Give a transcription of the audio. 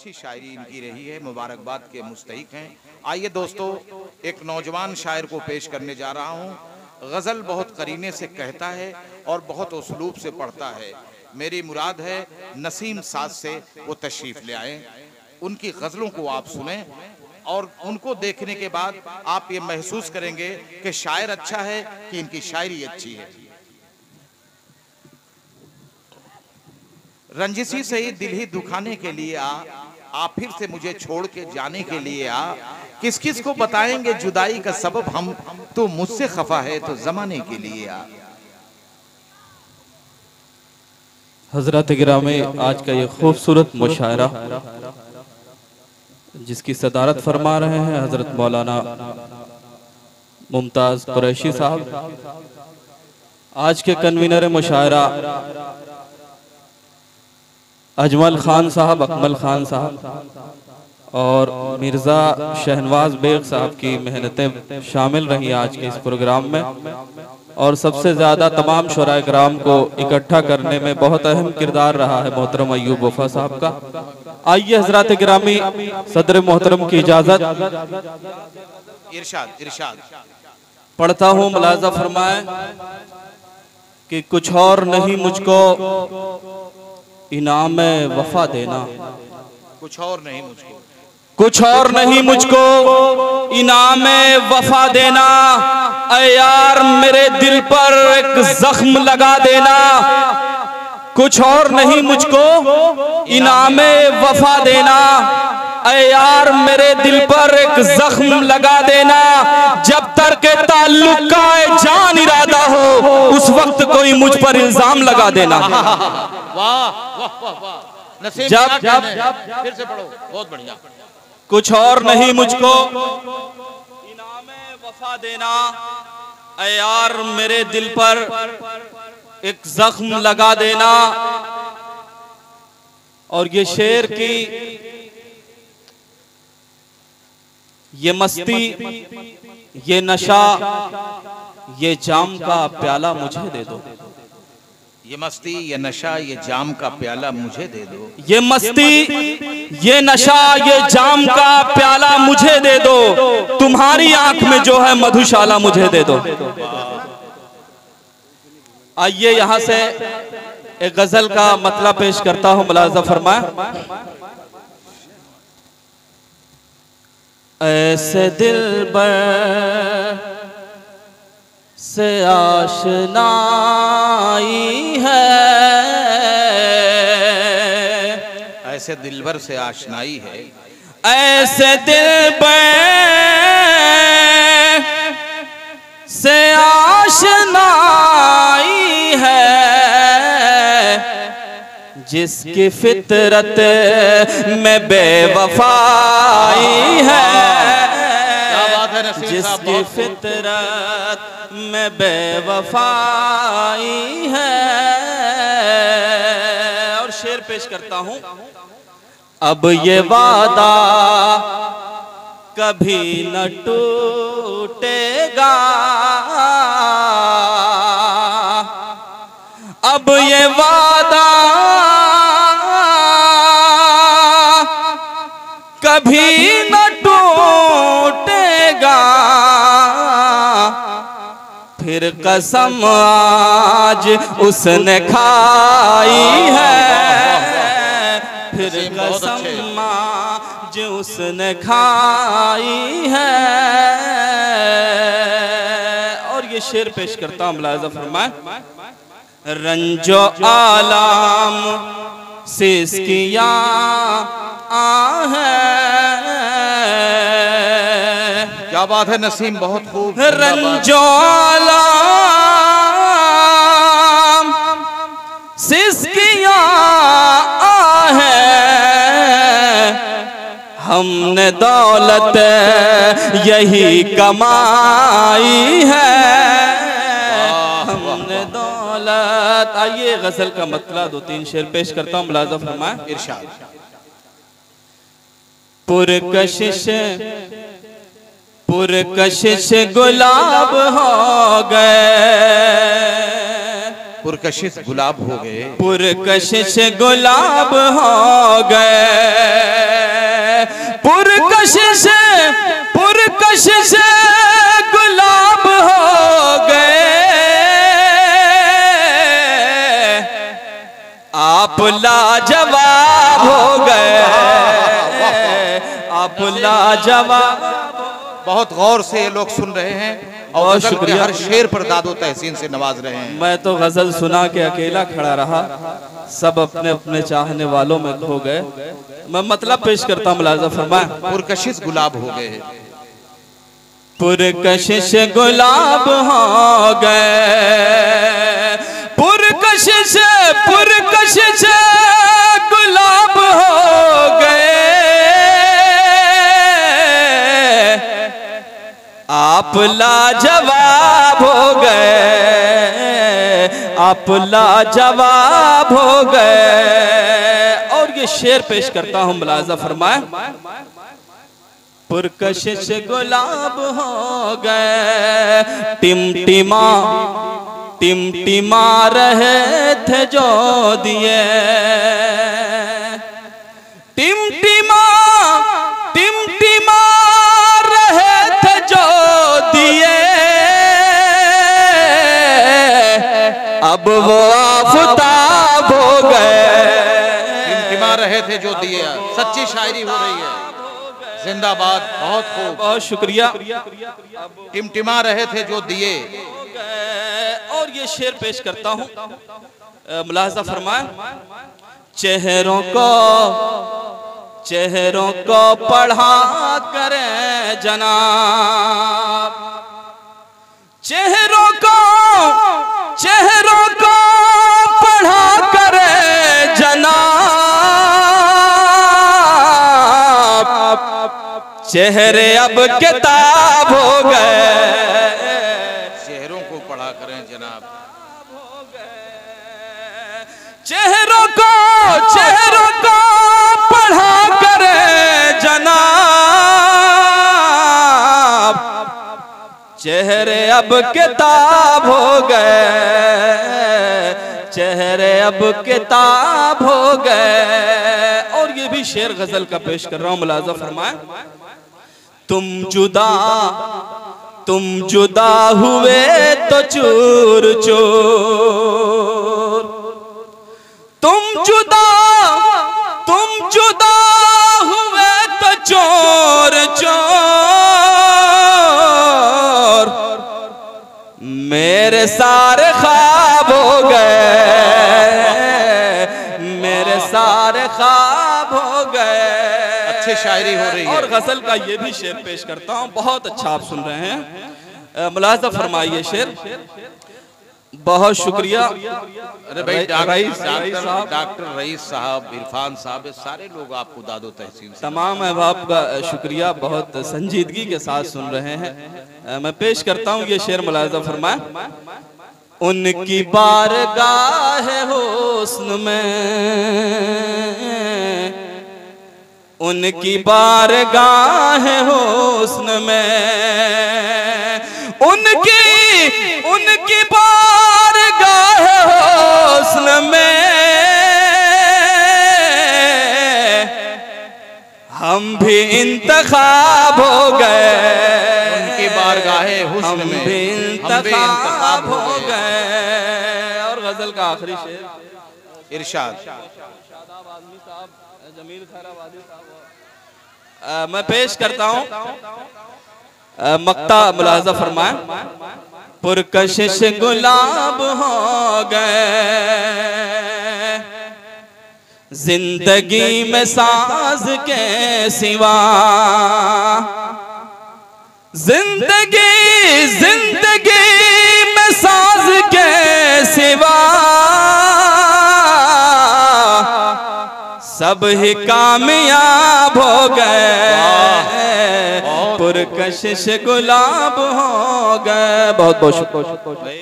अच्छी शायरी इनकी रही है, मुबारकबाद के मुस्तहिक हैं। आइए दोस्तों, एक नौजवान शायर को पेश करने जा रहा हूँ। गज़ल बहुत करीने से कहता है और बहुत उसलूब से पढ़ता है। मेरी मुराद है नसीम साज से वो तशरीफ़ ले आए, उनकी गज़लों को आप सुने और उनको देखने के बाद आप ये महसूस करेंगे कि शायर अच्छा है कि इनकी शायरी अच्छी है। रंजिशी से ही दिल ही दुखाने के लिए आ फिर से मुझे छोड़ के जाने के लिए आ। किस किस को बताएंगे जुदाई का सबब हम, तो मुझसे खफा है तो जमाने के लिए आ। हजरत गिरामी, आज का ये खूबसूरत मुशायरा जिसकी सदारत फरमा रहे हैं हजरत मौलाना मुमताज कुरैशी साहब। आज के कन्वीनर मुशायरा अजमल खान साहब, अकमल खान साहब और मिर्ज़ा शहनवाज बेग साहब की मेहनतें शामिल रही आज के इस प्रोग्राम में, और सबसे ज़्यादा तमाम शुराए किराम को इकट्ठा करने में बहुत अहम किरदार रहा है मोहतरम अय्यूब वफा साहब का। आइए हजरत गिरामी, सदर मोहतरम की इजाज़त। इरशाद इरशाद पढ़ता हूँ, मुलाजा फरमाए कि कुछ और नहीं मुझको इनाम वफा देना, कुछ और नहीं मुझको, कुछ और नहीं मुझको इनाम वफा देना। ऐ यार मेरे दिल पर एक जख्म लगा देना, कुछ और नहीं मुझको इनाम वफा देना। ऐ यार मेरे दिल पर एक जख्म लगा देना। जब तक ताल्लुक का जान इरादा हो उस वक्त कोई मुझ पर इल्जाम लगा देना। वाह वाह वाह वाह। जब फिर से पढ़ो, बहुत बढ़िया। कुछ और नहीं मुझको इनाम वफा देना। ऐ यार मेरे दिल पर एक जख्म लगा देना। और ये शेर की ये मस्ती, ये नशा, ये जाम का प्याला मुझे दे दो। ये मस्ती, ये नशा, ये जाम का प्याला मुझे दे दो। ये मस्ती, ये नशा, ये जाम का प्याला मुझे दे दो। तुम्हारी आंख में जो है मधुशाला मुझे दे दो। आइए यहां से एक गजल का मतलब पेश करता हूं, मुलाजा फरमाए। ऐसे दिलबर से आशनाई है, ऐसे दिलबर से आशनाई है, ऐसे दिलबर से आशनाई है, जिसकी फितरत में बेवफाई है, जिसकी फितरत में बेवफाई है। और शेर पेश करता हूं। अब ये वादा कभी न टूटेगा, अब ये वादा कभी न टूटेगा। फिर कसम आज उसने खाई है, फिर कसम आज उसने खाई है। और ये शेर पेश करता हूं, मुलाजा फरमाए। रंजो आलाम से इसकिया है, क्या बात है नसीम, बहुत खूब। रंजो आलाम से इसकिया है, हमने दौलत यही कमाई है, हमने दौलत। आइए गजल का मतलब दो तीन शेर पेश करता हूं, मुलाजा फरमाए। इरशाद। पुरकशिश पुरकशिश गुलाब हो गए, पुरकशिश गुलाब हो गए, पुरकशिश गुलाब हो गए। पुरकशिश गुलाब हो गए, आप लाजवाब हो गए, आप लाजवाब। बहुत गौर से ये लोग सुन रहे हैं और गजल के हर शेर पर दादो तहसीन से नवाज रहे हैं। मैं तो गजल सुना के अकेला खड़ा रहा, सब अपने अपने चाहने वालों में खो गए। मैं मतलब पेश करता हूँ, मुलाज़ा फरमाएं। पुरकशिश गुलाब हो गए, पुरकशिश गुलाब हो गए, पुरकशिश गुलाब हो गए, आप लाजवाब हो गए, आप लाजवाब हो गए। और ये शेर पेश करता हूँ, मुलाज़ा फरमाएं। पुरकशिश गुलाब हो गए, टिमटिमा रहे थे जो दिए, टिमटिमा रहे थे जो दिए, अब वो आफताब हो गए। टिमटिमा रहे थे जो दिए, सच्ची शायरी हो रही है, जिंदाबाद। बहुत खूब, बहुत शुक्रिया। टिमटिमा रहे थे जो दिए। और ये शेर पेश करता हूँ, मुलाज़ा फरमाएं। चेहरों को पढ़ा करें जनाब, चेहरों को पढ़ा करें जनाब, चेहरे अब किताब हो गए, चेहरों को पढ़ा करें जनाब, चेहरों को पढ़ा करें जनाब, चेहरे अब किताब हो गए, चेहरे अब किताब हो गए। और ये भी शेर गजल का पेश कर रहा हूं, मुलाज़ा फरमाएं। तुम जुदा हुए तो चूर चूर, तुम जुदा हुए तो चोर चोर, मेरे सारे ख्वाब हो गए, मेरे सारे ख्वाब हो गए। अच्छी शायरी हो रही है। और गजल का ये भी शेर पेश करता हूँ, बहुत अच्छा आप सुन रहे हैं, मुलाज़ा फरमाइए शेर। बहुत शुक्रिया। अरे भाई डॉक्टर रईस साहब, इरफान साहब, सारे लोग आपको दादो तहसीन, तमाम अहबाब का शुक्रिया, बहुत संजीदगी के साथ सुन रहे हैं। मैं पेश करता हूँ ये शेर, मुलाज़ा फरमाएं। उनकी बारगाह हुस्न में, उनकी बारगाह हुस्न में, उनकी बारगाह हुस्न में, हम भी इंतखाब हो गए, उनकी बारगाह हुस्न हम में भी इंतखाब हो गए। और गजल का आखिरी शेर, इरशाद। जमील खैराबादी साहब, मैं पेश करता हूँ मक्ता, मुलाज़ा फरमाएं। पुरकशिश गुलाब हो गए, जिंदगी में साज के सिवा, जिंदगी में साज के सिवा, सब ही कामयाब हो गए, पुरकशिश गुलाब हो गए। बहुत बहुत शुक्रिया।